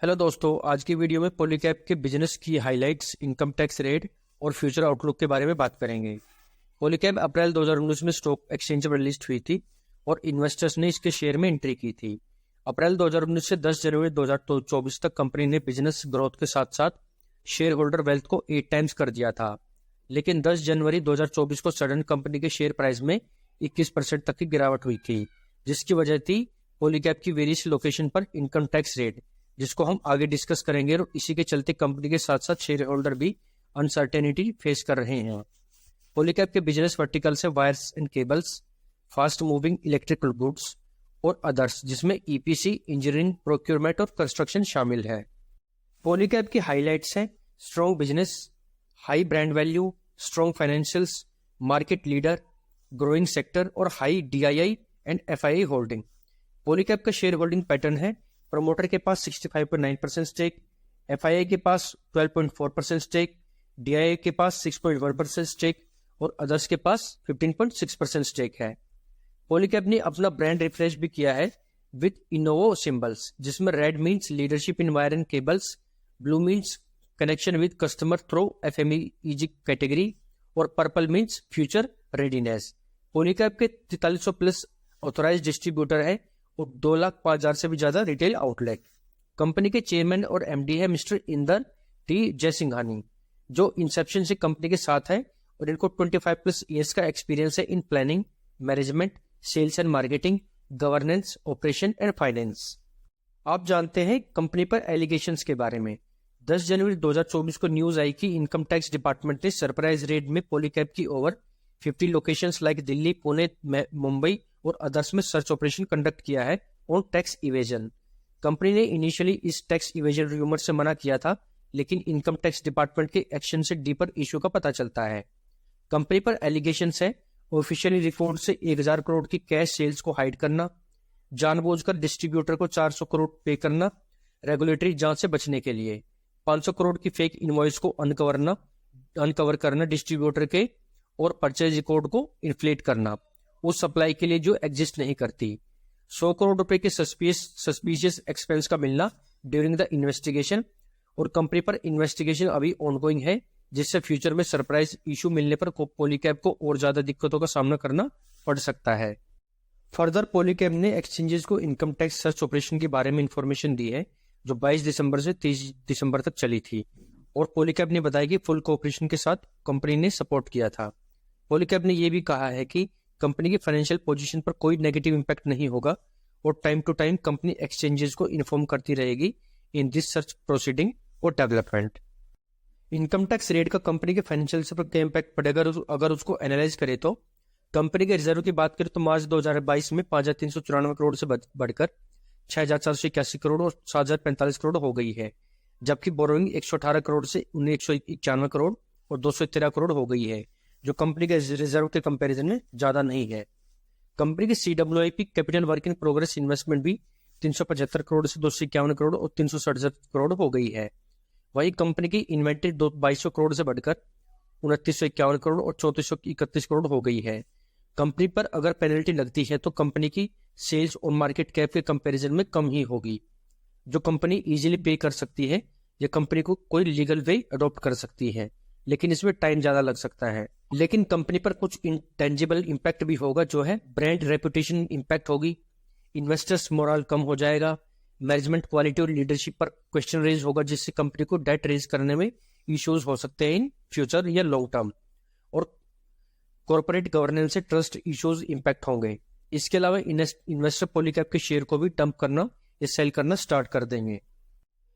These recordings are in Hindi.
हेलो दोस्तों, आज की वीडियो में पॉलीकैब के बिजनेस की हाइलाइट्स, इनकम टैक्स रेट और फ्यूचर आउटलुक के बारे में बात करेंगे। पॉलीकैब अप्रैल 2019 में स्टॉक एक्सचेंज पर लिस्ट हुई थी और इन्वेस्टर्स ने इसके शेयर में एंट्री की थी। अप्रैल 2019 से 10 जनवरी 2024 तक कंपनी ने बिजनेस ग्रोथ के साथ साथ शेयर होल्डर वेल्थ को 8 टाइम्स कर दिया था, लेकिन 10 जनवरी 2024 को सडन कंपनी के शेयर प्राइस में 21% तक की गिरावट हुई थी, जिसकी वजह थी पॉलीकैब की वेरियस लोकेशन पर इनकम टैक्स रेट, जिसको हम आगे डिस्कस करेंगे। और इसी के चलते कंपनी के साथ साथ शेयर होल्डर भी अनसर्टेनिटी फेस कर रहे हैं। पॉलीकैब के बिजनेस वर्टिकल्स है wires and cables, fast moving electrical goods और अदर्स, जिसमें ईपीसी, इंजीनियरिंग, प्रोक्योरमेंट और कंस्ट्रक्शन शामिल है। पॉलीकैब की हाइलाइट्स हैं strong business, high brand value, strong financials, market leader, growing sector और high DII and FII holding. Polycab का शेयर होल्डिंग पैटर्न है प्रमोटर के पास 65.9% स्टेक, एफआईआई के पास 12.4% स्टेक, डीआईआई के पास 6.1% स्टेक और अदर्स के पास 15.6% स्टेक है। पॉलीकैब ने अपना ब्रांड रिफ्रेश भी किया है विद इनोवो सिंबल्स, जिसमें red means leadership in wire and cables, blue means connection with customer through FMEG category और purple means future readiness. Polycab के 4300 प्लस ऑथोराइज डिस्ट्रीब्यूटर है और 2,05,000 से भी ज्यादा रिटेल आउटलेट। कंपनी के चेयरमैन और एमडी है मिस्टर इंदर टी जयसिंघानी, जो इंसेप्शन से कंपनी के साथ है और इनको 25 प्लस ईयर्स का एक्सपीरियंस है in planning, management, sales and marketing, governance, operation and finance. आप जानते हैं कंपनी पर एलिगेशंस के बारे में। 10 जनवरी 2024 को न्यूज आई कि इनकम टैक्स डिपार्टमेंट ने सरप्राइज रेड में पॉलीकैब की over 50 locations like Delhi, Pune, Mumbai और अदर्स में सर्च ऑपरेशन कंडक्ट किया है ऑन टैक्स इवेजन। कंपनी ने इनिशियली इस टैक्स इवेजन रूमर से मना किया था, लेकिन इनकम टैक्स डिपार्टमेंट के एक्शन से डीपर इशू का पता चलता है। कंपनी पर एलिगेशंस है ऑफिशियली रिपोर्ट से 1000 करोड़ की कैश सेल्स को हाइड करना, जानबूझकर डिस्ट्रीब्यूटर को 400 करोड़ पे करना, रेगुलेटरी जांच से बचने के लिए 500 करोड़ की फेक इनवॉइस को अनकवर करना, डिस्ट्रीब्यूटर के और परचेज रिकॉर्ड को इन्फ्लेट करना उस सप्लाई के लिए जो एग्जिस्ट नहीं करती, 100 करोड़ रुपए के सस्पिशियस एक्सपेंस का मिलना ड्यूरिंग द इन्वेस्टिगेशन। और कंपनी पर इन्वेस्टिगेशन अभी ऑनगोइंग है, जिससे फ्यूचर में सरप्राइज इशू मिलने पर पॉलीकैब को और ज्यादा दिक्कतों का सामना करना पड़ सकता है। फर्दर पॉलीकैब ने एक्सचेंजेस को इनकम टैक्स सर्च ऑपरेशन के बारे में इंफॉर्मेशन दी है, जो 22 दिसंबर से 30 दिसंबर तक चली थी, और पॉलीकैब ने बताया कि फुल कोऑपरेशन के साथ कंपनी ने सपोर्ट किया था। पॉलीकैब ने यह भी कहा है कि कंपनी की फाइनेंशियल पोजीशन पर कोई नेगेटिव इंपैक्ट नहीं होगा और time to time company exchanges को इन्फॉर्म करती रहेगी इन दिस सर्च प्रोसीडिंग और डेवलपमेंट। इनकम टैक्स रेट का कंपनी के फाइनेंशियल पर क्या इंपैक्ट पड़ेगा अगर उसको एनालाइज करें तो कंपनी के रिजर्व की बात करें तो मार्च 2022 में 5,394 करोड़ से बढ़कर 6,481 करोड़ और 7,045 करोड़ हो गई है, जबकि बोरोइंग 118 करोड़ से 191 करोड़ और 213 करोड़ हो गई है, जो कंपनी के रिजर्व के कंपैरिजन में ज्यादा नहीं है। कंपनी की CWIP capital work in progress investment भी 375 करोड़ से 251 करोड़ और 367 करोड़ हो गई है। वहीं कंपनी की इन्वेंट्री 2200 करोड़ से बढ़कर 2951 करोड़ और 3431 करोड़ हो गई है। कंपनी पर अगर पेनल्टी लगती है तो कंपनी की सेल्स और मार्केट कैप के कंपैरिजन में कम ही होगी, जो कंपनी इजीली पे कर सकती है या कंपनी को कोई लीगल वे अडॉप्ट कर सकती है, लेकिन इसमें टाइम ज्यादा लग सकता है। लेकिन कंपनी पर कुछ इंटेंजिबल इंपैक्ट भी होगा, जो है ब्रांड रेपुटेशन इंपैक्ट होगी, इन्वेस्टर्स मोरल कम हो जाएगा, मैनेजमेंट क्वालिटी और लीडरशिप पर क्वेश्चन रेज होगा, जिससे कंपनी को डेट रेज करने में इश्यूज हो सकते हैं इन फ्यूचर या लॉन्ग टर्म, और कॉर्पोरेट गवर्नेंस से ट्रस्ट इश्यूज इंपैक्ट होंगे। इसके अलावा इन्वेस्टर पॉलीकैब के शेयर को भी डंप करना या सेल करना स्टार्ट कर देंगे।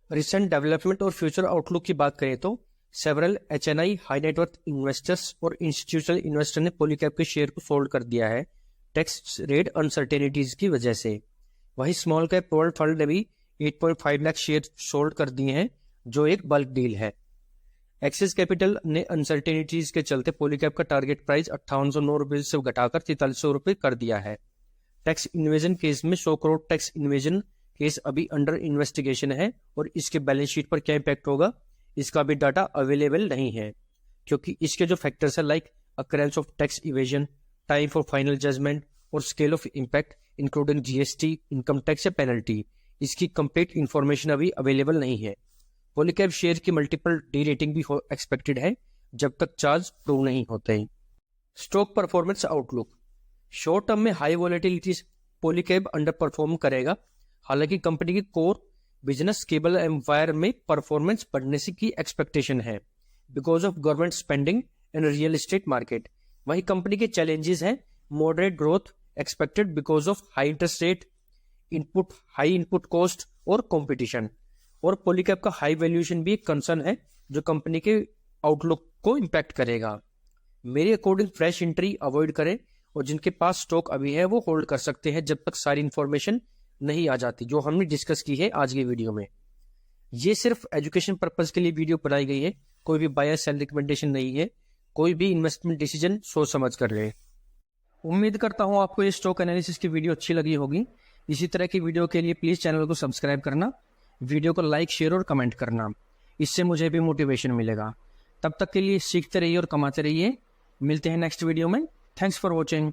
रिसेंट डेवलपमेंट और फ्यूचर आउटलुक की बात करें तो several HNI high net worth investors और इंस्टीट्यूशनल इन्वेस्टर ने पॉलीकैब के शेयर को सोल्ड कर दिया है टैक्स रेट अनसर्टेनिटीज की वजह से। वहीं स्मॉल कैप वर्ल्ड फंड ने भी 8.5 लाख शेयर सोल्ड कर दिए हैं, जो एक बल्क डील है। एक्सिस कैपिटल ने अनसर्टेनिटीज के चलते पॉलीकैब का टारगेट प्राइस 5809 रुपए से घटाकर 4300 रुपए कर दिया है। टैक्स इन्वेजन केस में 100 करोड़ टैक्स इन्वेजन केस अभी अंडर इन्वेस्टिगेशन है और इसके बैलेंस शीट पर क्या इंपैक्ट होगा इसका भी डाटा अवेलेबल नहीं है, क्योंकि इसके जो फैक्टर्स है like occurrence of tax evasion, time for final judgement और scale of impact including GST, income tax या पेनल्टी, इसकी कंप्लीट इंफॉर्मेशन अभी अवेलेबल नहीं है। पॉलीकैब शेयर की मल्टीपल डी रेटिंग भी एक्सपेक्टेड है जब तक चार्ज प्रूव नहीं होते हैं। Stock performance outlook. Short term में high volatility Polycab underperform करेगा। हालांकि कंपनी की core business cable and wire में परफॉर्मेंस बढ़ने से की एक्सपेक्टेशन है because of government spending and real estate market. वही कंपनी के चैलेंजेस हैं moderate growth expected because of high interest rate, high input cost और कंपटीशन। और पॉलीकैब का हाई वैल्यूएशन भी एक कंसर्न है जो कंपनी के आउटलुक को इम्पैक्ट करेगा। मेरे अकॉर्डिंग फ्रेश एंट्री अवॉइड करें और जिनके पास स्टॉक अभी है वो होल्ड कर सकते हैं जब तक सारी इंफॉर्मेशन नहीं आ जाती जो हमने डिस्कस की है आज की वीडियो में। ये सिर्फ एजुकेशन पर्पस के लिए वीडियो बनाई गई है, कोई भी बाय सेल रिकमेंडेशन नहीं है। कोई भी इन्वेस्टमेंट डिसीजन सोच समझ कर ले। उम्मीद करता हूँ आपको ये स्टॉक एनालिसिस की वीडियो अच्छी लगी होगी। इसी तरह की वीडियो के लिए प्लीज़ चैनल को सब्सक्राइब करना, वीडियो को लाइक, शेयर और कमेंट करना, इससे मुझे भी मोटिवेशन मिलेगा। तब तक के लिए सीखते रहिए और कमाते रहिए। मिलते हैं नेक्स्ट वीडियो में। Thanks for watching.